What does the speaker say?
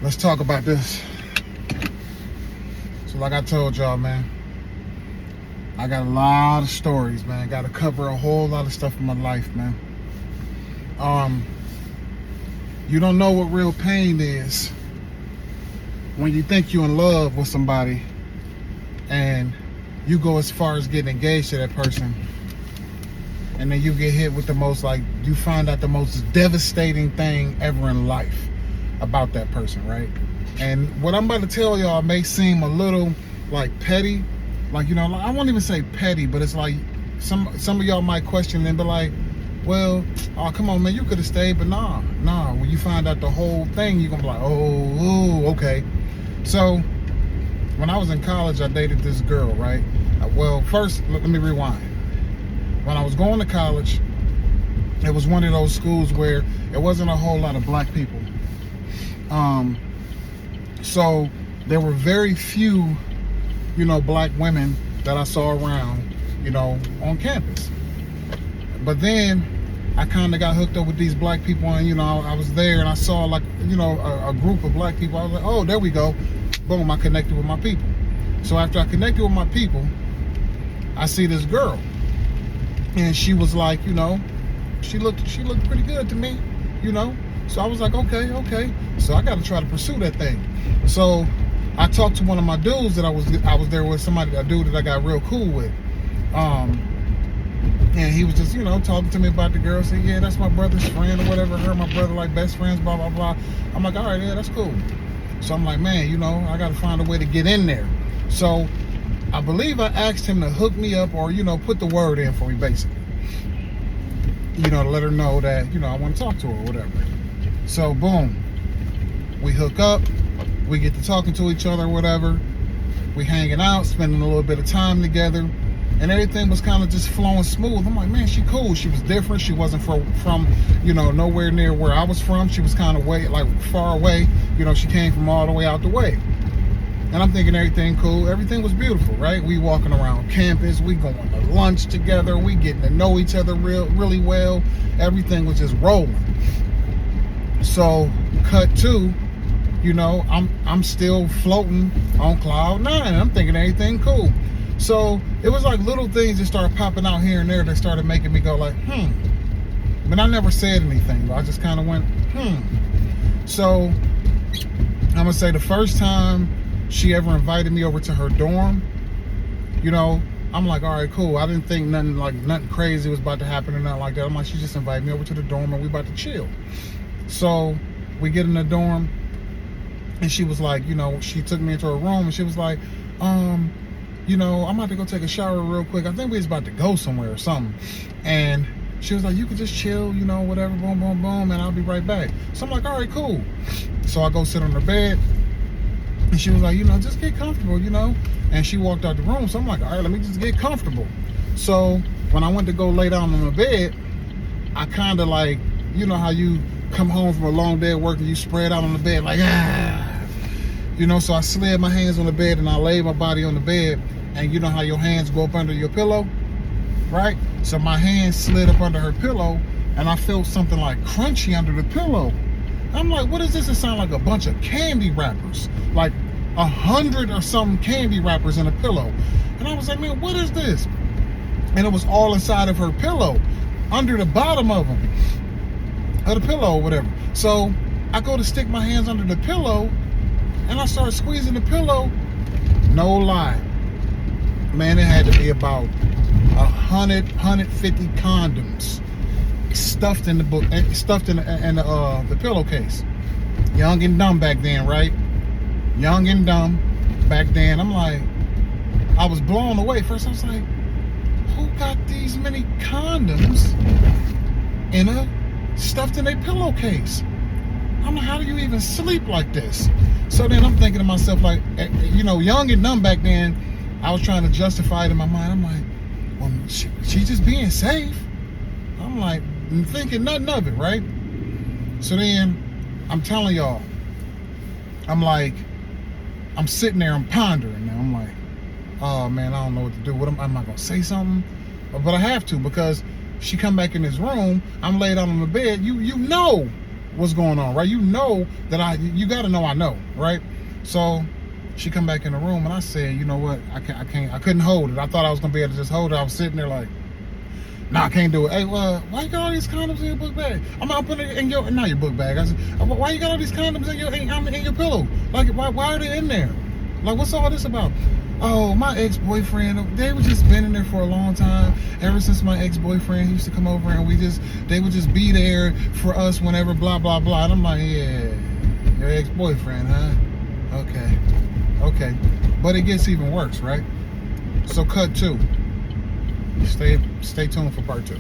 Let's talk about this. So like I told y'all, man, I got a lot of stories, man. Got to cover a whole lot of stuff in my life, man. You don't know what real pain is when you think you're in love with somebody and you go as far as getting engaged to that person, and then you get hit with the most, like, you find out the most devastating thing ever in life about that person, right? And what I'm about to tell y'all may seem a little like petty, like, you know, I won't even say petty, but it's like some of y'all might question and be like, well, oh, come on, man, you could have stayed. But nah, when you find out the whole thing, you're gonna be like, oh, okay. So when I was in college, I dated this girl, right? Well, first, let me rewind. When I was going to college, it was one of those schools where it wasn't a whole lot of black people. So there were very few, you know, black women that I saw around, you know, on campus. But then I kind of got hooked up with these black people, and, you know, I was there and I saw, like, you know, a group of black people. I was like, oh, there we go. Boom, I connected with my people. So after I connected with my people, I see this girl. And she was like, you know, she looked pretty good to me, you know. So I was like, okay. So I got to try to pursue that thing. So I talked to one of my dudes that I was there with, a dude that I got real cool with. And he was just, you know, talking to me about the girl, saying, yeah, that's my brother's friend or whatever. Her and my brother like best friends, blah, blah, blah. I'm like, all right, yeah, that's cool. So I'm like, man, you know, I got to find a way to get in there. So I believe I asked him to hook me up, or, you know, put the word in for me, basically. You know, to let her know that, you know, I want to talk to her or whatever. So, boom. We hook up. We get to talking to each other or whatever. We hanging out, spending a little bit of time together. And everything was kind of just flowing smooth. I'm like, man, she cool. She was different. She wasn't from, you know, nowhere near where I was from. She was kind of far away. You know, she came from all the way out the way. And I'm thinking everything cool. Everything was beautiful, right? We walking around campus. We going to lunch together. We getting to know each other really well. Everything was just rolling. So, cut to, you know, I'm still floating on cloud nine. I'm thinking everything cool. So it was like little things that started popping out here and there that started making me go like, But I never said anything. I just kind of went, So I'm gonna say the first time she ever invited me over to her dorm, you know, I'm like, all right, cool. I didn't think nothing crazy was about to happen or nothing like that. I'm like, she just invited me over to the dorm and we about to chill. So we get in the dorm and she was like, you know, she took me into her room and she was like, you know, I'm about to go take a shower real quick. I think we was about to go somewhere or something. And she was like, you could just chill, you know, whatever, boom, boom, boom, and I'll be right back. So I'm like, all right, cool. So I go sit on her bed. And she was like, you know, just get comfortable, you know. And she walked out the room. So I'm like, all right, let me just get comfortable. So when I went to go lay down on the bed, I kind of like, you know how you come home from a long day of work and you spread out on the bed like, you know, so I slid my hands on the bed and I laid my body on the bed. And you know how your hands go up under your pillow, right? So my hands slid up under her pillow and I felt something like crunchy under the pillow. I'm like, what is this? It sounded like a bunch of candy wrappers, like 100 or something candy wrappers in a pillow. And I was like, man, what is this? And it was all inside of her pillow, under the bottom of the pillow or whatever. So I go to stick my hands under the pillow and I start squeezing the pillow. No lie. Man, it had to be about 150 condoms stuffed in the book, stuffed in the pillowcase. Young and dumb back then, right? Young and dumb back then. I'm like, I was blown away. First, I was like, who got these many condoms stuffed in a pillowcase? I'm like, how do you even sleep like this? So then I'm thinking to myself, like, you know, young and dumb back then. I was trying to justify it in my mind. I'm like, well, she's just being safe. I'm like, thinking nothing of it, right? So then, I'm telling y'all, I'm like, I'm sitting there, I'm pondering now. I'm like, oh man, I don't know what to do. Am I gonna say something? But I have to, because she come back in this room, I'm laid out on the bed. You know what's going on, right? You know that you got to know I know, right? So she come back in the room and I said, you know what? I couldn't hold it. I thought I was gonna be able to just hold it. I was sitting there like, nah, I can't do it. Hey, why you got all these condoms in your book bag? I'm not putting it in your, not your book bag. I said, why you got all these condoms in your pillow? Like, why are they in there? Like, what's all this about? Oh, my ex-boyfriend, they were just been in there for a long time. Ever since my ex-boyfriend, he used to come over and they would just be there for us whenever, blah, blah, blah. And I'm like, yeah, your ex-boyfriend, huh? Okay. But it gets even worse, right? So cut 2. Stay tuned for part 2.